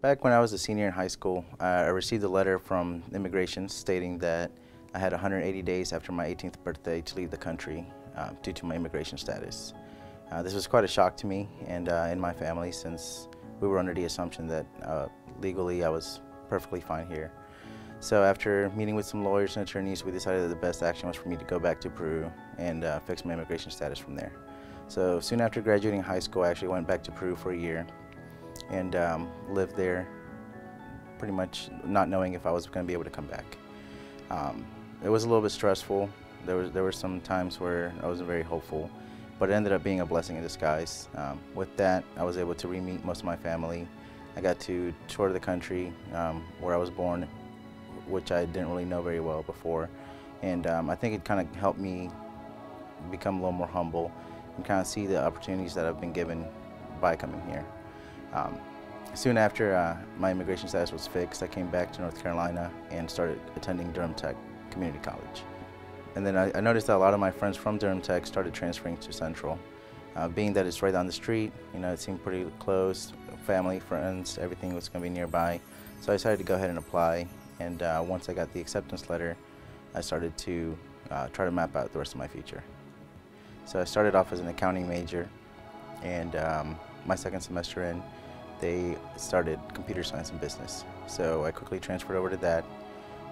Back when I was a senior in high school, I received a letter from immigration stating that I had 180 days after my 18th birthday to leave the country due to my immigration status. This was quite a shock to me and in my family, since we were under the assumption that legally I was perfectly fine here. So after meeting with some lawyers and attorneys, we decided that the best action was for me to go back to Peru and fix my immigration status from there. So soon after graduating high school, I actually went back to Peru for a year and lived there, pretty much not knowing if I was going to be able to come back. It was a little bit stressful. There were some times where I wasn't very hopeful, but it ended up being a blessing in disguise. With that, I was able to re-meet most of my family. I got to tour the country where I was born, which I didn't really know very well before, and I think it kind of helped me become a little more humble and kind of see the opportunities that I've been given by coming here. Soon after my immigration status was fixed, I came back to North Carolina and started attending Durham Tech Community College. And then I noticed that a lot of my friends from Durham Tech started transferring to Central. Being that it's right down the street, you know, it seemed pretty close, family, friends, everything was going to be nearby. So I decided to go ahead and apply, and once I got the acceptance letter, I started to try to map out the rest of my future. So I started off as an accounting major, and my second semester in, they started computer science and business. So I quickly transferred over to that,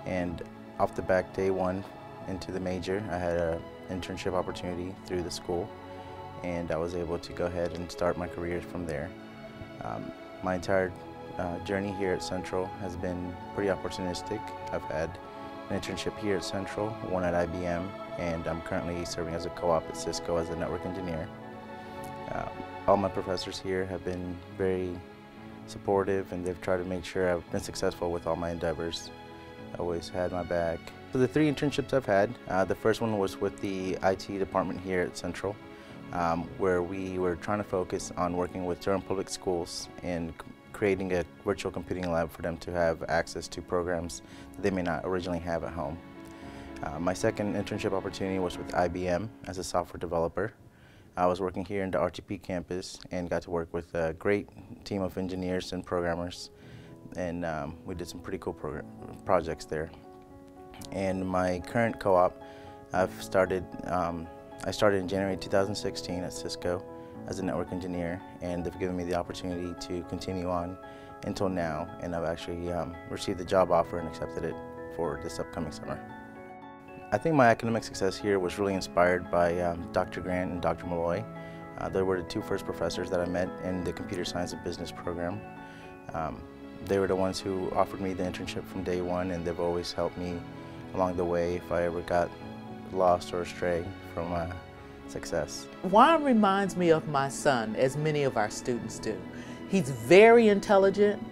and off the back, day one into the major, I had an internship opportunity through the school, and I was able to go ahead and start my career from there. My entire journey here at Central has been pretty opportunistic. I've had an internship here at Central, one at IBM, and I'm currently serving as a co-op at Cisco as a network engineer. All my professors here have been very supportive, and they've tried to make sure I've been successful with all my endeavors. Always had my back. So the 3 internships I've had, the first one was with the IT department here at Central, where we were trying to focus on working with Durham Public Schools and creating a virtual computing lab for them to have access to programs that they may not originally have at home. My second internship opportunity was with IBM as a software developer. I was working here in the RTP campus and got to work with a great team of engineers and programmers, and we did some pretty cool projects there. And my current co-op, I started in January 2016 at Cisco as a network engineer, and they've given me the opportunity to continue on until now, and I've actually received the job offer and accepted it for this upcoming summer. I think my academic success here was really inspired by Dr. Grant and Dr. Malloy. They were the 2 first professors that I met in the computer science and business program. They were the ones who offered me the internship from day one, and they've always helped me along the way if I ever got lost or astray from success. Juan reminds me of my son, as many of our students do. He's very intelligent,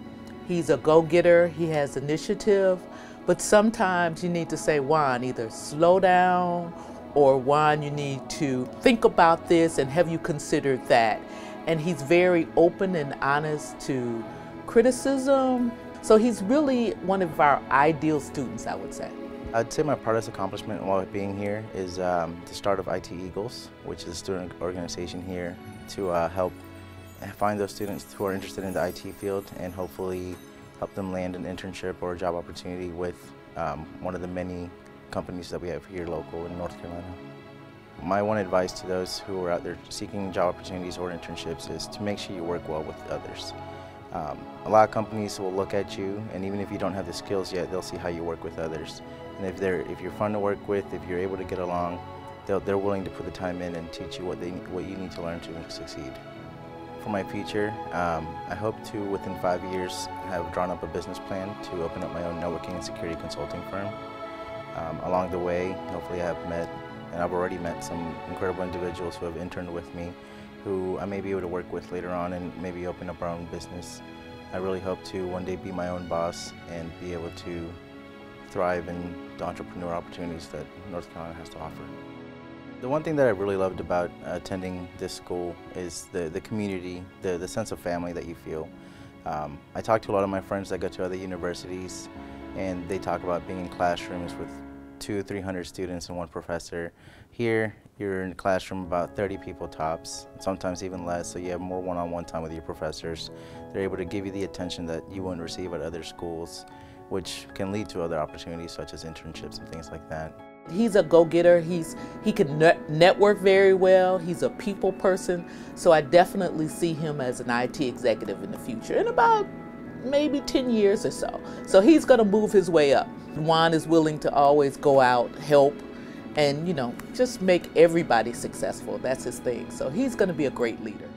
he's a go-getter, he has initiative, but sometimes you need to say, Juan, either slow down, or Juan, you need to think about this and have you considered that. And he's very open and honest to criticism. So he's really one of our ideal students, I would say. I'd say my proudest accomplishment while being here is the start of IT Eagles, which is a student organization here to help find those students who are interested in the IT field and hopefully help them land an internship or a job opportunity with one of the many companies that we have here local in North Carolina. My one advice to those who are out there seeking job opportunities or internships is to make sure you work well with others. A lot of companies will look at you, and even if you don't have the skills yet, they'll see how you work with others. And if you're fun to work with, if you're able to get along, they're willing to put the time in and teach you what you need to learn to succeed. For my future, I hope to, within 5 years, have drawn up a business plan to open up my own networking and security consulting firm. Along the way, hopefully I've already met some incredible individuals who have interned with me, who I may be able to work with later on and maybe open up our own business. I really hope to one day be my own boss and be able to thrive in the entrepreneur opportunities that North Carolina has to offer. The one thing that I really loved about attending this school is the community, the sense of family that you feel. I talk to a lot of my friends that go to other universities, and they talk about being in classrooms with 200-300 students and one professor. Here, You're in the classroom about 30 people tops, sometimes even less, so you have more one-on-one time with your professors. They're able to give you the attention that you wouldn't receive at other schools, which can lead to other opportunities such as internships and things like that. He's a go-getter. He can network very well. He's a people person. So I definitely see him as an IT executive in the future in about maybe 10 years or so. So he's going to move his way up. Juan is willing to always go out, help, and just make everybody successful. That's his thing. So he's going to be a great leader.